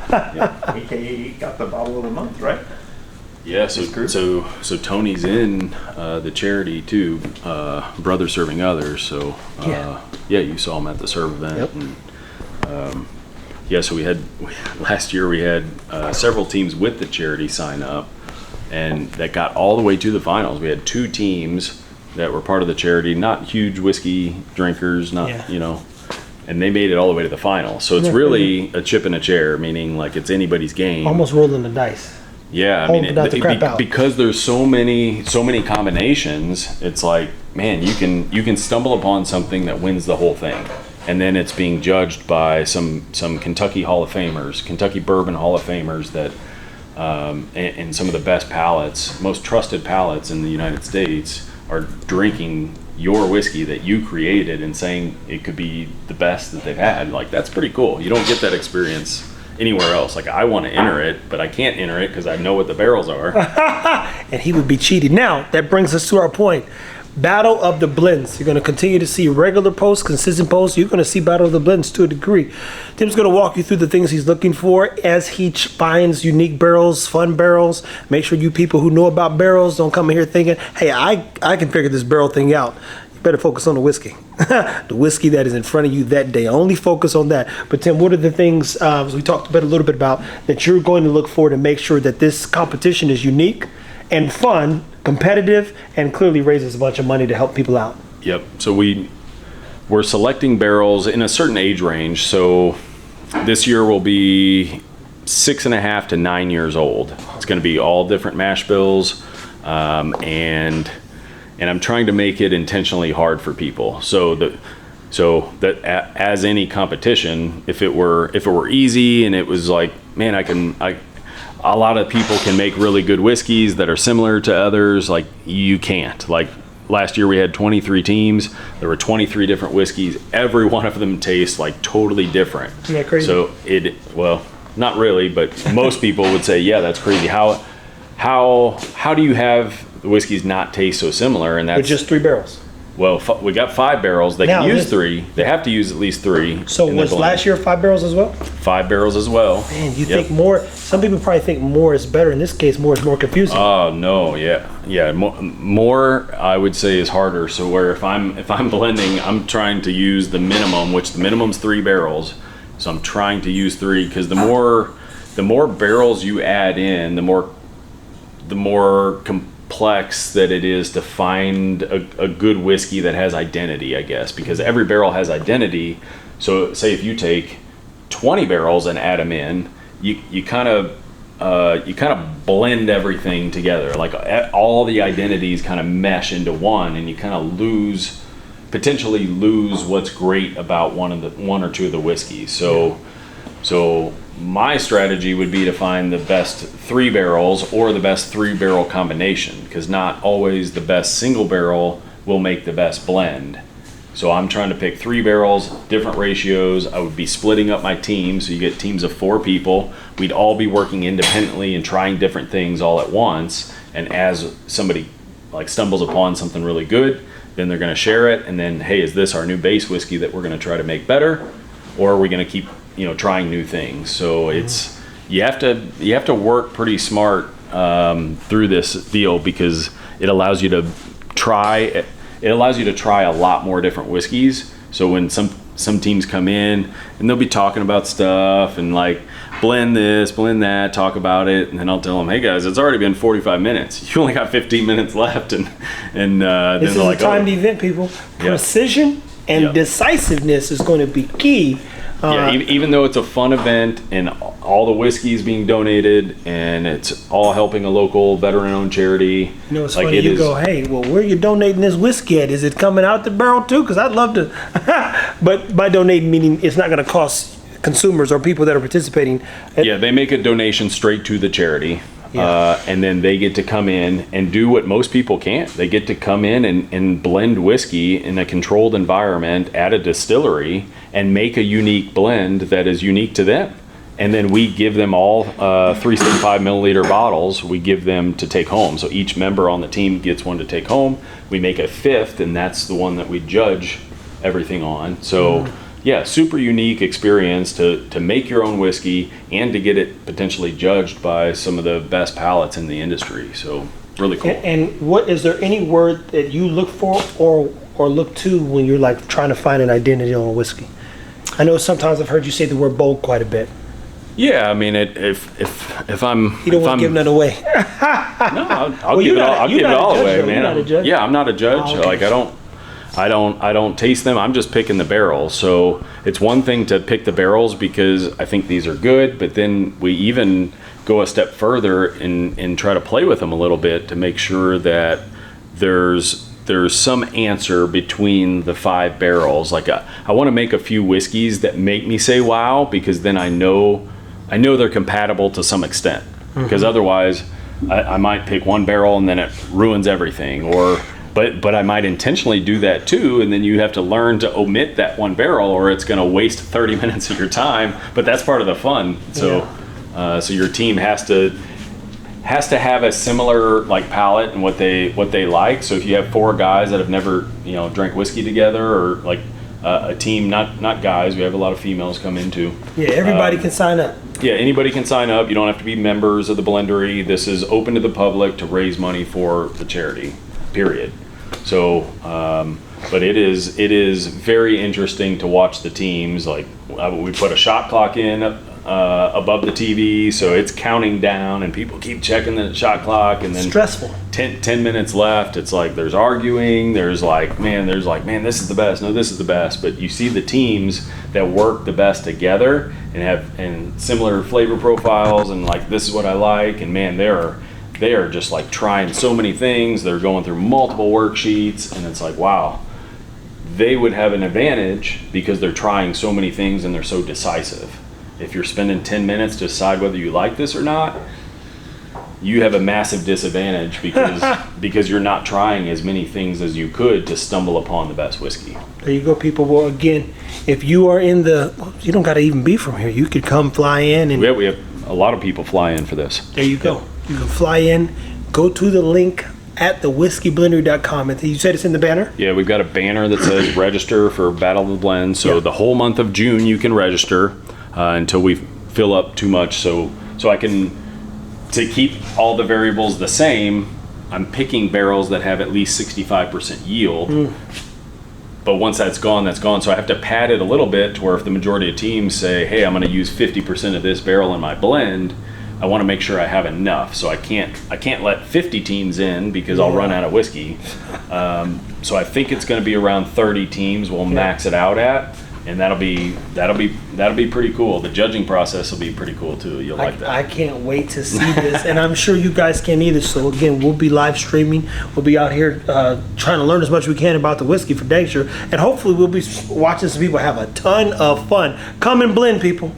Yeah, he got the bottle of the month, right? Yeah, so Tony's in the charity too, Brothers Serving Others. So you saw him at the serve event. Yep. And, so last year we had several teams with the charity sign up, and that got all the way to the finals. We had 2 teams that were part of the charity, not huge whiskey drinkers, and they made it all the way to the final. So it's really a chip in a chair, meaning like it's anybody's game. Almost rolling the dice. Yeah, I mean, because there's so many combinations, it's like, man, you can stumble upon something that wins the whole thing, and then it's being judged by some Kentucky Hall of Famers, Kentucky Bourbon Hall of Famers that, and some of the best palates, most trusted palates in the United States are drinking your whiskey that you created and saying it could be the best that they've had. Like, that's pretty cool. You don't get that experience anywhere else. Like, I want to enter it, but I can't enter it because I know what the barrels are. And he would be cheating. Now, that brings us to our point. Battle of the Blends. You're going to continue to see regular posts, consistent posts. You're going to see Battle of the Blends to a degree. Tim's going to walk you through the things he's looking for as he finds unique barrels, fun barrels. Make sure you people who know about barrels don't come in here thinking, hey, I can figure this barrel thing out. You better focus on the whiskey. The whiskey that is in front of you that day. Only focus on that. But Tim, what are the things, as we talked a little bit about, that you're going to look for to make sure that this competition is unique and fun, competitive, and clearly raises a bunch of money to help people out? Yep. So we're selecting barrels in a certain age range. So this year will be 6.5 to 9 years old. It's going to be all different mash bills, and I'm trying to make it intentionally hard for people. So that as any competition, if it were easy and it was like, man, a lot of people can make really good whiskeys that are similar to others. Like, you can't. Like, last year we had 23 teams. There were 23 different whiskeys. Every one of them tastes like totally different. Isn't that crazy? So well, not really, but most people would say, yeah, that's crazy. How do you have the whiskeys not taste so similar? And that's with just 3 barrels. Well, we got 5 barrels. They can use 3. They have to use at least 3. So was last year 5 barrels as well? 5 barrels as well. Man, you think more? Some people probably think more is better. In this case, more is more confusing. Oh no, yeah. More I would say is harder. So where if I'm blending, I'm trying to use the minimum, which the minimum's 3 barrels. So I'm trying to use 3 because the more barrels you add in, the more complex that it is to find a good whiskey that has identity, I guess, because every barrel has identity. So say if you take 20 barrels and add them in, you kind of blend everything together, like all the identities kind of mesh into one, and you kind of potentially lose what's great about one or two of the whiskeys. So my strategy would be to find the best 3 barrels or the best 3-barrel combination, because not always the best single barrel will make the best blend. So I'm trying to pick 3 barrels, different ratios. I would be splitting up my team, so you get teams of 4 people. We'd all be working independently and trying different things all at once. And as somebody like stumbles upon something really good, then they're going to share it. And then, hey, is this our new base whiskey that we're going to try to make better, or are we going to keep trying new things? So it's you have to work pretty smart through this deal, because it allows you to try a lot more different whiskeys. So when some teams come in and they'll be talking about stuff and like blend this, blend that, talk about it, and then I'll tell them, hey guys, it's already been 45 minutes. You only got 15 minutes left, and then this is a timed event, people. Precision and decisiveness is going to be key. Even though it's a fun event and all the whiskey is being donated and it's all helping a local veteran-owned charity. It's like funny. Go, hey, well, where are you donating this whiskey at? Is it coming out the barrel too? Because I'd love to. But by donating, meaning it's not going to cost consumers or people that are participating. They make a donation straight to the charity. And then they get to come in and do what most people can't. They get to come in and blend whiskey in a controlled environment at a distillery and make a unique blend that is unique to them. And then we give them all 375 milliliter bottles. We give them to take home. So each member on the team gets one to take home. We make a 5th, and that's the one that we judge everything on. So yeah, super unique experience to make your own whiskey and to get it potentially judged by some of the best palates in the industry. So really cool. And what is there any word that you look for or look to when you're like trying to find an identity on a whiskey? I know sometimes I've heard you say the word bold quite a bit. Yeah, I mean, if I'm You don't want to give none away. no, I'll give it all. I'll give it all away, man. You're not a judge. Yeah, I'm not a judge. Oh, okay. Like I don't taste them. I'm just picking the barrels. So it's one thing to pick the barrels because I think these are good, but then we even go a step further and try to play with them a little bit to make sure that there's some answer between the 5 barrels. Like I want to make a few whiskeys that make me say wow, because then I know they're compatible to some extent. Because otherwise I might pick one barrel and then it ruins everything. But I might intentionally do that too, and then you have to learn to omit that one barrel or it's going to waste 30 minutes of your time. But that's part of the fun. So so your team has to have a similar like palate and what they like. So if you have 4 guys that have never drank whiskey together, or like a team, not guys, we have a lot of females come into. Yeah, everybody can sign up. Yeah, anybody can sign up. You don't have to be members of the Blendery. This is open to the public to raise money for the charity, period. So but it is very interesting to watch the teams. Like we put a shot clock in above the TV, so it's counting down and people keep checking the shot clock, and then Stressful. 10 minutes left. It's like there's arguing, there's like man, this is the best, no, this is the best. But you see the teams that work the best together and have similar flavor profiles, and like this is what I like, and man, they are just like trying so many things. They're going through multiple worksheets, and it's like, wow, they would have an advantage because they're trying so many things and they're so decisive. If you're spending 10 minutes to decide whether you like this or not, you have a massive disadvantage because you're not trying as many things as you could to stumble upon the best whiskey. There you go, people. Well, again, if you are you don't got to even be from here. You could come fly in and We have a lot of people fly in for this. there you go. You can fly in, go to the link at thewhiskeyblendery.com. And you said it's in the banner? Yeah, we've got a banner that says register for Battle of the Blends. So Yeah. the whole month of June you can register until we fill up too much. So I can, to keep all the variables the same, I'm picking barrels that have at least 65% yield. But once that's gone, that's gone. So I have to pad it a little bit to where if the majority of teams say, hey, I'm going to use 50% of this barrel in my blend, I want to make sure I have enough. So I can't let 50 teams in because I'll run out of whiskey. So I think it's going to be around 30 teams we'll max it out at, and that'll be pretty cool. The judging process will be pretty cool too. You'll like that. I can't wait to see this, and I'm sure you guys can either. So again, we'll be live streaming. We'll be out here trying to learn as much as we can about the whiskey for dang sure, and hopefully we'll be watching some people have a ton of fun. Come and blend, people.